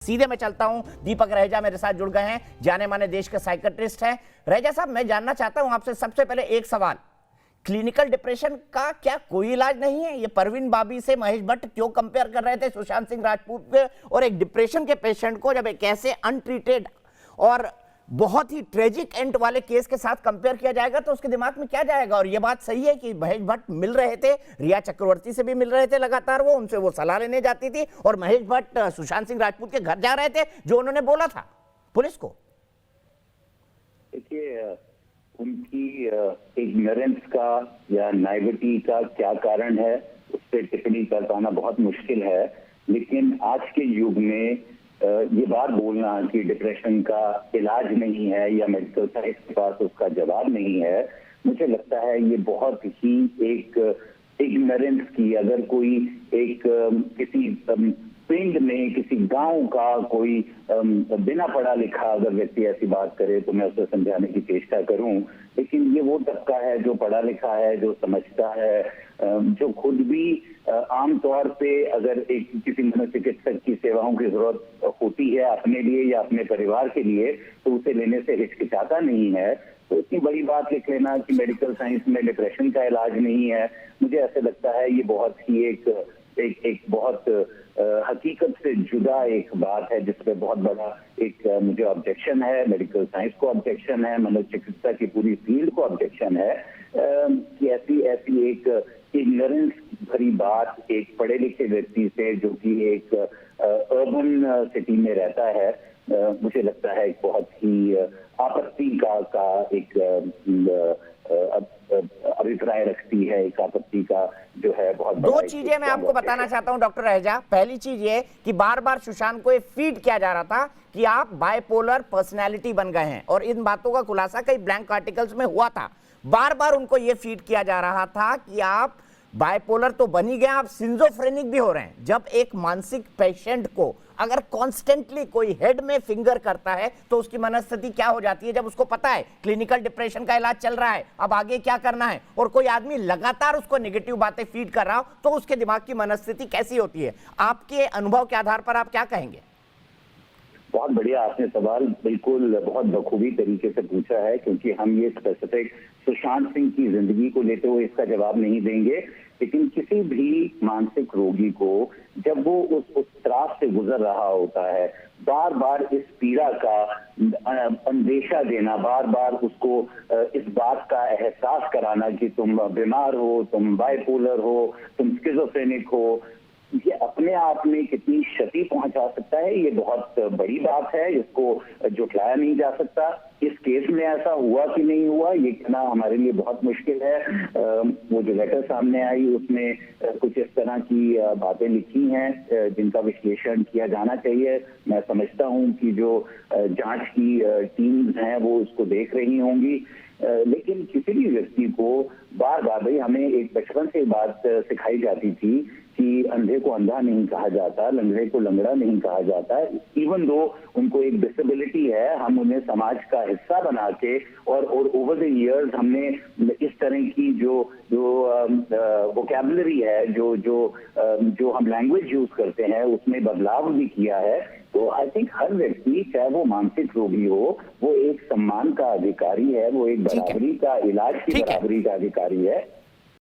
सीधे मैं चलता हूं, दीपक रहेजा मेरे साथ जुड़ गए हैं, जाने माने देश के साइकेट्रिस्ट हैं। रहेजा साहब, मैं जानना चाहता हूं आपसे सबसे पहले एक सवाल, क्लिनिकल डिप्रेशन का क्या कोई इलाज नहीं है? ये परवीन बाबी से महेश भट्ट क्यों कंपेयर कर रहे थे सुशांत सिंह राजपूत पे, और एक डिप्रेशन के पेशेंट को जब एक ऐसे अनट्रीटेड और बहुत ही ट्रेजिक एंड वाले केस के साथ कंपेयर किया जाएगा तो उसके दिमाग में क्या जाएगा? और ये बात सही है कि महेश भट्ट मिल रहे थे, रिया चक्रवर्ती से भी मिल रहे थे लगातार, वो उनसे वो सलाह लेने जाती थी, और महेश भट्ट सुशांत सिंह राजपूत के घर जा रहे थे जो उन्होंने बोला था पुलिस को। देखिए, उनकी इग्नोरेंस का या नाइविटी का क्या कारण है उस पर टिप्पणी कर पाना बहुत मुश्किल है, लेकिन आज के युग में ये बात बोलना कि डिप्रेशन का इलाज नहीं है या मेडिकल साइंस के पास उसका जवाब नहीं है, मुझे लगता है ये बहुत ही एक इग्नोरेंस की, अगर कोई एक किसी पिंड में किसी गांव का कोई बिना पढ़ा लिखा अगर व्यक्ति ऐसी बात करे तो मैं उसे समझाने की चेष्टा करूं, लेकिन ये वो तबका है जो पढ़ा लिखा है, जो समझता है, जो खुद भी आमतौर पे अगर एक किसी मनोचिकित्सक की सेवाओं की जरूरत होती है अपने लिए या अपने परिवार के लिए तो उसे लेने से हिचकिचाता नहीं है। तो इतनी बड़ी बात लिख लेना कि मेडिकल साइंस में डिप्रेशन का इलाज नहीं है, मुझे ऐसे लगता है ये बहुत ही एक बहुत हकीकत से जुदा एक बात है जिसपे बहुत बड़ा एक मुझे ऑब्जेक्शन है, मेडिकल साइंस को ऑब्जेक्शन है, मनोचिकित्सा की पूरी फील्ड को ऑब्जेक्शन है कि ऐसी एक इग्नोरेंस भरी बात एक पढ़े लिखे व्यक्ति से जो कि एक अर्बन सिटी में रहता है, मुझे लगता है एक बहुत ही आपत्ति का एक अभिप्राय रखती है, एक आपत्ति का जो है बहुत दो चीजें मैं आपको बताना चाहता हूं डॉक्टर रहेजा। पहली चीज ये कि बार बार सुशांत को ये फीड किया जा रहा था कि आप बाइपोलर पर्सनैलिटी बन गए हैं, और इन बातों का खुलासा कई ब्लैंक आर्टिकल्स में हुआ था। बार बार उनको ये फीड किया जा रहा था कि आप बाइपोलर तो बन ही गए, आप सिंजोफ्रेनिक भी हो रहे हैं। जब एक मानसिक पेशेंट को अगर कॉन्स्टेंटली कोई हेड में फिंगर करता है तो उसकी मनस्थिति क्या हो जाती है, जब उसको पता है क्लिनिकल डिप्रेशन का इलाज चल रहा है, अब आगे क्या करना है, और कोई आदमी लगातार उसको नेगेटिव बातें फीड कर रहा हो तो उसके दिमाग की मनस्थिति कैसी होती है? आपके अनुभव के आधार पर आप क्या कहेंगे? बहुत बढ़िया आपने सवाल बिल्कुल बहुत बखूबी तरीके से पूछा है, क्योंकि हम ये स्पेसिफिक सुशांत सिंह की जिंदगी को लेते हुए इसका जवाब नहीं देंगे, लेकिन किसी भी मानसिक रोगी को जब वो उस त्रास से गुजर रहा होता है, बार बार इस पीड़ा का अंदेशा देना, बार बार उसको इस बात का एहसास कराना कि तुम बीमार हो, तुम बाइपोलर हो, तुम स्किज़ोफ्रेनिक हो, ये अपने आप में कितनी क्षति पहुंचा सकता है, ये बहुत बड़ी बात है, इसको जुटलाया नहीं जा सकता। इस केस में ऐसा हुआ कि नहीं हुआ ये कहना हमारे लिए बहुत मुश्किल है। वो जो लेटर सामने आई उसमें कुछ इस तरह की बातें लिखी हैं जिनका विश्लेषण किया जाना चाहिए। मैं समझता हूं कि जो जांच की टीम्स हैं वो उसको देख रही होंगी, लेकिन किसी भी व्यक्ति को बार बार, भाई हमें एक बचपन से बात सिखाई जाती थी कि अंधे को अंधा नहीं कहा जाता, लंगड़े को लंगड़ा नहीं कहा जाता, इवन दो उनको एक डिसेबिलिटी है, हम उन्हें समाज का हिस्सा बना के और ओवर द इयर्स हमने इस तरह की जो वोकैबुलरी है, जो हम लैंग्वेज यूज करते हैं उसमें बदलाव भी किया है। तो आई थिंक हर व्यक्ति, चाहे वो मानसिक रोगी हो, वो एक सम्मान का अधिकारी है, वो एक बराबरी का, इलाज की बराबरी का अधिकारी है।